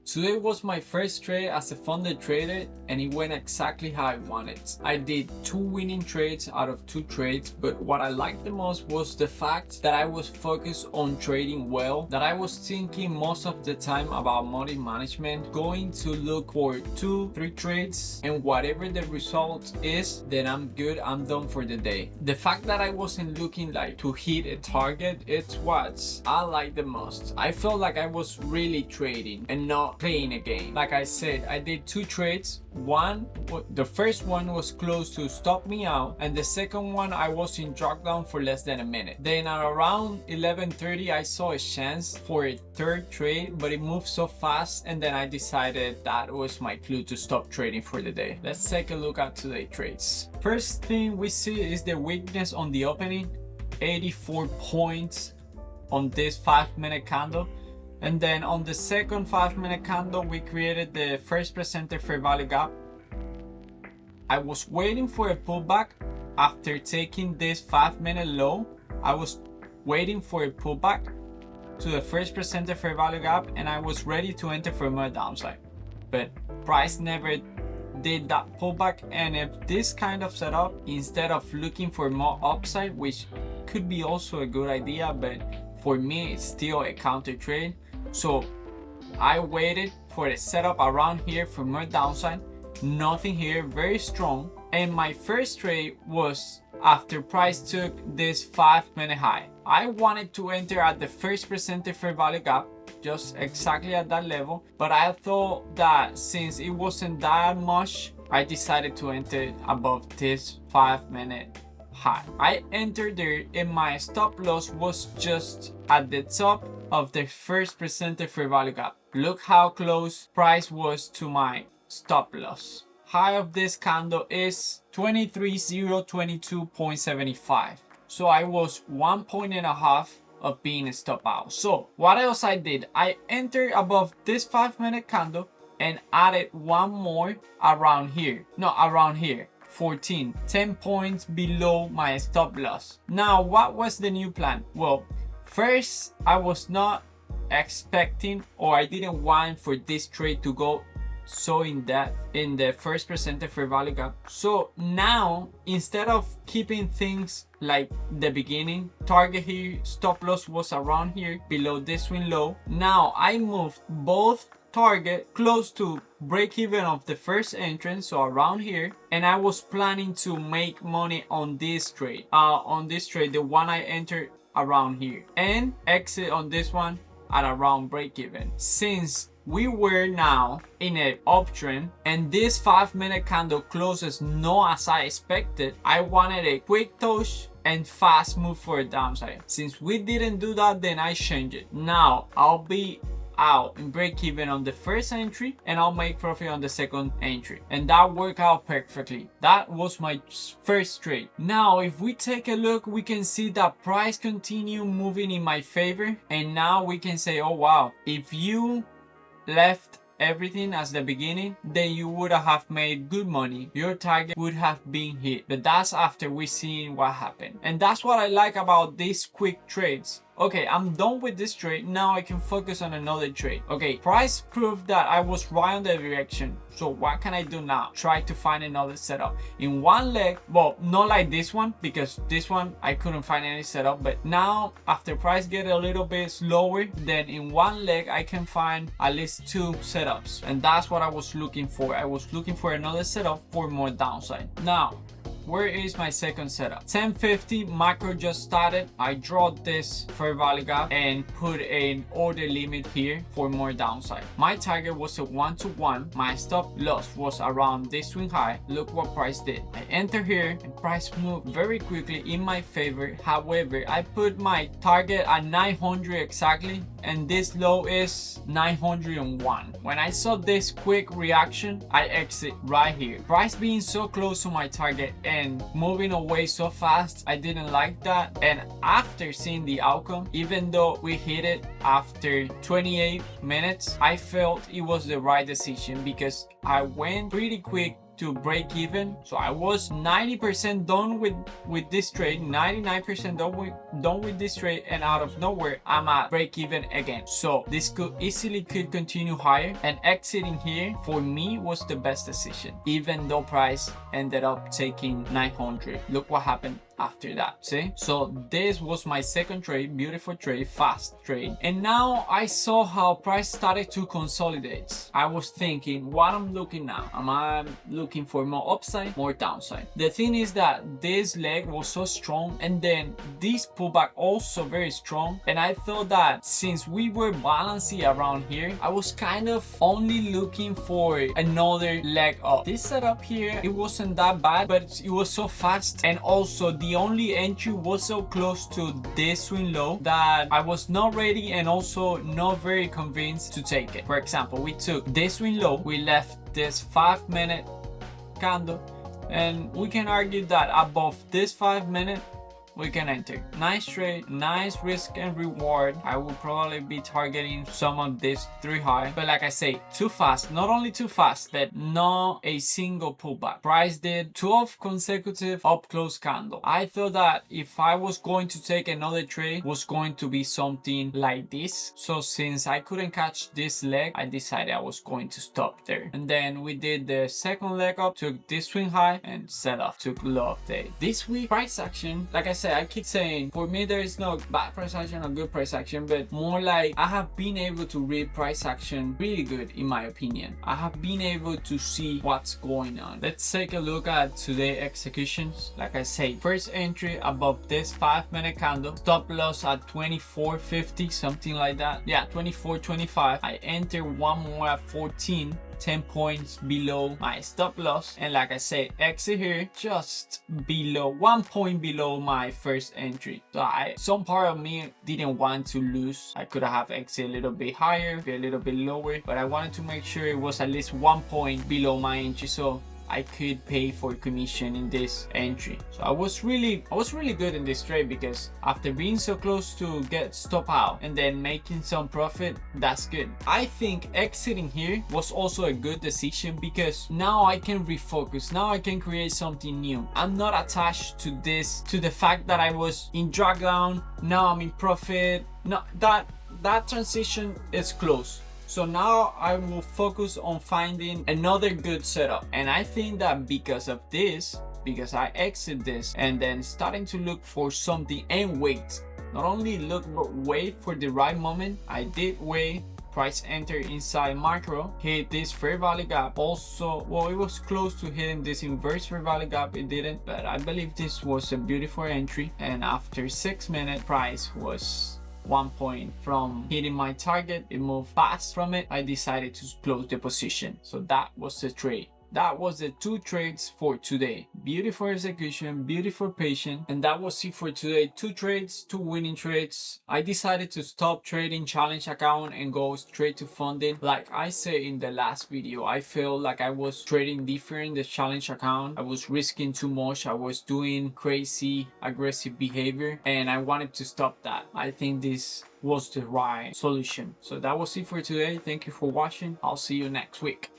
Today was my first trade as a funded trader and it went exactly how I wanted. I did 2 winning trades out of 2 trades, but what I liked the most was the fact that I was focused on trading well, that I was thinking most of the time about money management, going to look for 2-3 trades, and whatever the result is, then I'm good, I'm done for the day. The fact that I wasn't looking like to hit a target, it's what I like the most. I felt like I was really trading and not playing a game. Like I said, I did 2 trades. The first one was close to stop me out, and the second one I was in drawdown for less than a minute. Then at around 11:30 I saw a chance for a third trade, but it moved so fast, and then I decided that was my clue to stop trading for the day. Let's take a look at today's trades. First thing we see is the weakness on the opening, 84 points on this 5-minute candle. And then on the second 5-minute candle, we created the first presented fair value gap. I was waiting for a pullback after taking this 5-minute low. I was waiting for a pullback to the first presented fair value gap, and I was ready to enter for more downside. But price never did that pullback, and if this kind of setup, instead of looking for more upside, which could be also a good idea, but for me it's still a counter trade. So I waited for the setup around here for more downside. Nothing here, very strong. And my first trade was after price took this 5-minute high. I wanted to enter at the first presented fair value gap, just exactly at that level, but I thought that since it wasn't that much, I decided to enter above this 5-minute high. I entered there and my stop loss was just at the top of the first presented fair value gap. Look how close price was to my stop loss. High of this candle is 23,022.75. So I was 1.5 points of being a stop out. So what else I did? I entered above this 5-minute candle and added one more around here. No, around here. 10 points below my stop loss. Now, what was the new plan? Well, first, I was not expecting, or I didn't want for this trade to go so in depth in the first presented fair value gap. So now, instead of keeping things like the beginning, target here, stop loss was around here below this swing low. Now I moved both target close to break even of the first entrance, so around here, and I was planning to make money on this trade, the one I entered around here, and exit on this one at around break even. Since we were now in an uptrend and this 5-minute candle closes not as I expected, I wanted a quick touch and fast move for a downside. Since we didn't do that, then I changed it. Now I'll be out and break even on the first entry and I'll make profit on the second entry, and that worked out perfectly. That was my first trade. Now if we take a look, we can see that price continue moving in my favor, and now we can say, oh wow, if you left everything as the beginning, then you would have made good money. Your target would have been hit. But that's after we seen what happened, and that's what I like about these quick trades. Okay, I'm done with this trade. Now I can focus on another trade. Okay, price proved that I was right on the direction. So what can I do now? Try to find another setup. In one leg, well, not like this one, because this one I couldn't find any setup. But now, after price get a little bit slower, then in one leg I can find at least 2 setups. And that's what I was looking for. I was looking for another setup for more downside. Now, where is my second setup? 10:50 macro just started. I draw this fair value gap and put an order limit here for more downside. My target was a 1-to-1. My stop loss was around this swing high. Look what price did. I enter here and price moved very quickly in my favor. However, I put my target at 900 exactly, and this low is 901. When I saw this quick reaction, I exit right here. Price being so close to my target and moving away so fast, I didn't like that. And after seeing the outcome, even though we hit it after 28 minutes, I felt it was the right decision because I went pretty quick to break even. So I was 90% done with this trade, 99% done with this trade, and out of nowhere I'm at break even again. So this could continue higher, and exiting here for me was the best decision, even though price ended up taking 900. Look what happened after that. See? So this was my second trade, beautiful trade, fast trade. And now I saw how price started to consolidate. I was thinking, what I'm looking now? Am I looking for more upside, more downside? The thing is that this leg was so strong, and then this pullback also very strong. And I thought that since we were balancing around here, I was kind of only looking for another leg up. This setup here, it wasn't that bad, but it was so fast, and also the only entry was so close to this swing low that I was not ready and also not very convinced to take it. For example, we took this swing low, we left this 5-minute candle, and we can argue that above this 5-minute we can enter. Nice trade, nice risk and reward. I will probably be targeting some of this 3 high, but like I say, too fast. Not only too fast, but not a single pullback. Price did 12 consecutive up close candle. I thought that if I was going to take another trade, was going to be something like this. So since I couldn't catch this leg, I decided I was going to stop there. And then we did the second leg up, took this swing high and sell off, took low of day. This week price action, like I said, I keep saying, for me there is no bad price action or good price action, but more like I have been able to read price action really good in my opinion. I have been able to see what's going on. Let's take a look at today's executions. Like I say, first entry above this 5-minute candle, stop loss at 24.50, something like that. Yeah, 24.25. I enter one more at 14, 10 points below my stop loss, and like I said, exit here just below 1 point below my first entry. So some part of me didn't want to lose. I could have exit a little bit higher, a little bit lower, but I wanted to make sure it was at least 1 point below my entry, so I could pay for commission in this entry. So I was really good in this trade, because after being so close to get stop out and then making some profit, that's good. I think exiting here was also a good decision, because now I can refocus. Now I can create something new. I'm not attached to this, to the fact that I was in drawdown, now I'm in profit. No, that transition is close. So now I will focus on finding another good setup. And I think that because of this, because I exit this and then starting to look for something and wait, not only look but wait for the right moment. I did wait. Price enter inside macro, hit this fair value gap. Also, well, it was close to hitting this inverse fair value gap, it didn't, but I believe this was a beautiful entry. And after 6 minutes, price was 1 point from hitting my target. It moved fast from it. I decided to close the position. So that was the trade. That was the 2 trades for today. Beautiful execution, beautiful patience, and that was it for today. 2 trades, 2 winning trades. I decided to stop trading challenge account and go straight to funding. Like I said in the last video, I felt like I was trading different in the challenge account. I was risking too much. I was doing crazy aggressive behavior, and I wanted to stop that. I think this was the right solution. So that was it for today. Thank you for watching. I'll see you next week.